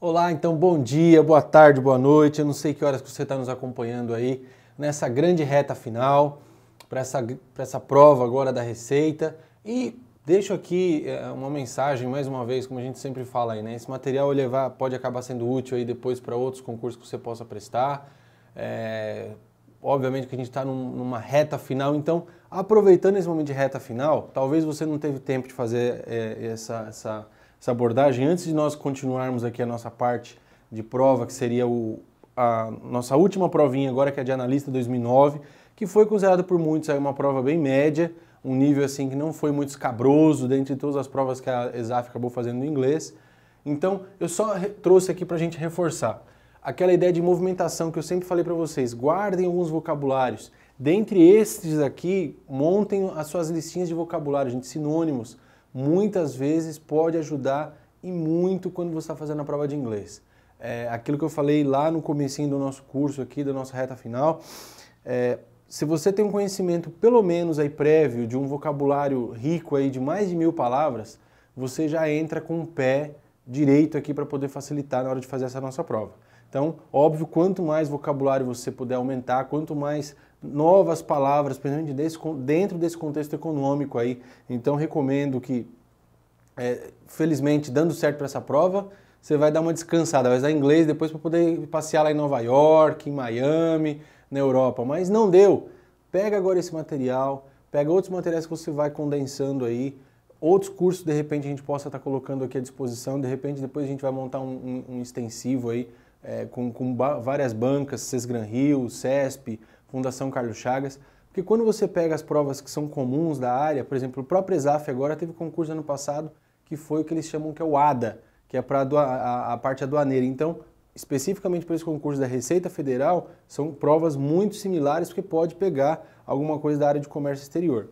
Olá, então bom dia, boa tarde, boa noite. Eu não sei que horas que você está nos acompanhando aí nessa grande reta final para essa prova agora da Receita. E deixo aqui uma mensagem, mais uma vez, como a gente sempre fala aí, né? Esse material pode acabar sendo útil aí depois para outros concursos que você possa prestar. Obviamente que a gente está numa reta final, então aproveitando esse momento de reta final, talvez você não teve tempo de fazer essa abordagem antes de nós continuarmos aqui a nossa parte de prova, que seria a nossa última provinha agora, que é de Analista 2009, que foi considerada por muitos uma prova bem média, um nível assim que não foi muito escabroso dentre todas as provas que a ESAF acabou fazendo no inglês. Então eu só trouxe aqui para a gente reforçar aquela ideia de movimentação que eu sempre falei para vocês. Guardem alguns vocabulários. Dentre estes aqui, montem as suas listinhas de vocabulário, gente, sinônimos. Muitas vezes pode ajudar e muito quando você está fazendo a prova de inglês. Aquilo que eu falei lá no comecinho do nosso curso aqui, da nossa reta final, se você tem um conhecimento pelo menos aí prévio de um vocabulário rico aí de mais de 1000 palavras, você já entra com o pé direito aqui para poder facilitar na hora de fazer essa nossa prova. Então, óbvio, quanto mais vocabulário você puder aumentar, quanto mais novas palavras, principalmente dentro desse contexto econômico aí. Então, recomendo que, felizmente, dando certo para essa prova, você vai dar uma descansada, vai usar inglês depois para poder passear lá em Nova York, em Miami, na Europa. Mas não deu. Pega agora esse material, pega outros materiais que você vai condensando aí, outros cursos, de repente, a gente possa estar colocando aqui à disposição, de repente, depois a gente vai montar um extensivo aí, com várias bancas, Sesgran Rio, CESP, Fundação Carlos Chagas, porque quando você pega as provas que são comuns da área, por exemplo, o próprio ESAF agora teve concurso ano passado, que foi o que eles chamam que é o ADA, que é para a parte aduaneira. Então, especificamente para esse concurso da Receita Federal, são provas muito similares, porque pode pegar alguma coisa da área de comércio exterior,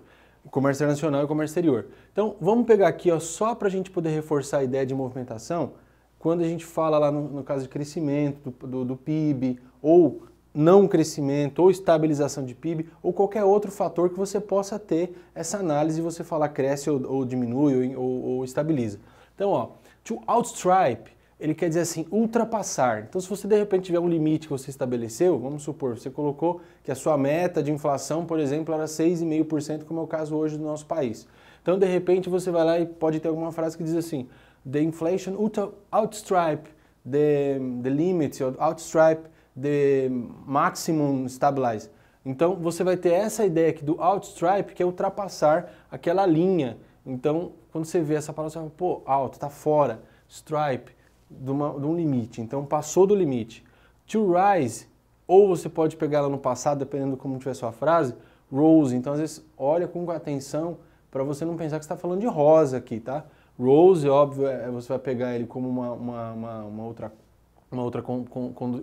comércio internacional e comércio exterior. Então, vamos pegar aqui só para a gente poder reforçar a ideia de movimentação, quando a gente fala lá no caso de crescimento do PIB, ou não crescimento, ou estabilização de PIB, ou qualquer outro fator que você possa ter essa análise e você falar cresce ou diminui ou estabiliza. Então, ó, to outstrip, ele quer dizer assim, ultrapassar. Então, se você de repente tiver um limite que você estabeleceu, vamos supor, você colocou que a sua meta de inflação, por exemplo, era 6,5%, como é o caso hoje do nosso país. Então, de repente, você vai lá e pode ter alguma frase que diz assim, the inflation outstrip the limit, or outstrip the maximum stabilize. Então, você vai ter essa ideia aqui do outstrip, que é ultrapassar aquela linha. Então, quando você vê essa palavra, você fala, pô, out, tá fora, stripe, de um limite. Então, passou do limite. To rise, ou você pode pegar ela no passado, dependendo de como tiver sua frase, rose. Então, às vezes, olha com atenção para você não pensar que você está falando de rosa aqui, tá? Rose, óbvio, você vai pegar ele como uma outra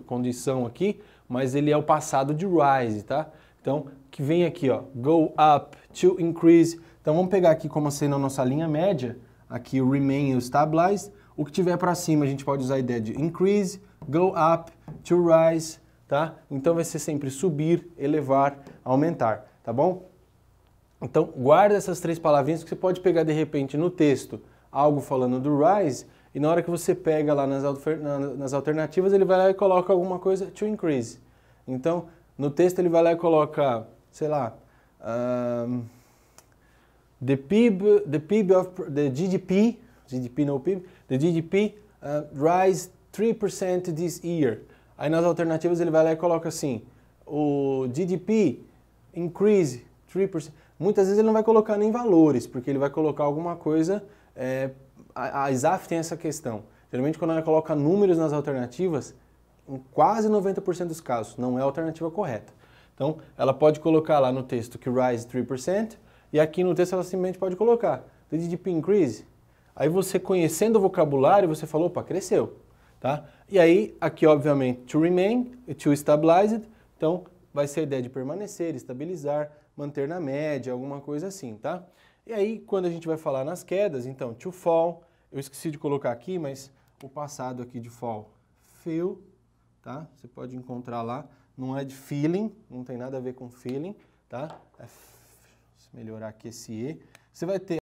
condição aqui, mas ele é o passado de rise, tá? Então, que vem aqui, ó, go up, to increase. Então, vamos pegar aqui como sendo a nossa linha média, aqui o remain e o stabilize. O que tiver para cima, a gente pode usar a ideia de increase, go up, to rise, tá? Então, vai ser sempre subir, elevar, aumentar, tá bom? Então, guarda essas três palavrinhas que você pode pegar, de repente, no texto, algo falando do rise, e na hora que você pega lá nas alternativas, ele vai lá e coloca alguma coisa to increase. Então, no texto ele vai lá e coloca, sei lá, the GDP rise 3% this year. Aí nas alternativas ele vai lá e coloca assim, o GDP increase 3%. Muitas vezes ele não vai colocar nem valores, porque ele vai colocar alguma coisa... A ESAF tem essa questão. Geralmente quando ela coloca números nas alternativas, em quase 90% dos casos, não é a alternativa correta. Então, ela pode colocar lá no texto que rise 3%, e aqui no texto ela simplesmente pode colocar the GDP increase. Aí você conhecendo o vocabulário, você falou, opa, cresceu. Tá? E aí, aqui obviamente, to remain e to stabilize it, então vai ser a ideia de permanecer, estabilizar, manter na média, alguma coisa assim, tá? E aí, quando a gente vai falar nas quedas, então, to fall, eu esqueci de colocar aqui, mas o passado aqui de fall, feel, tá? Você pode encontrar lá, não é de feeling, não tem nada a ver com feeling, tá? Melhorar aqui esse E. Você vai ter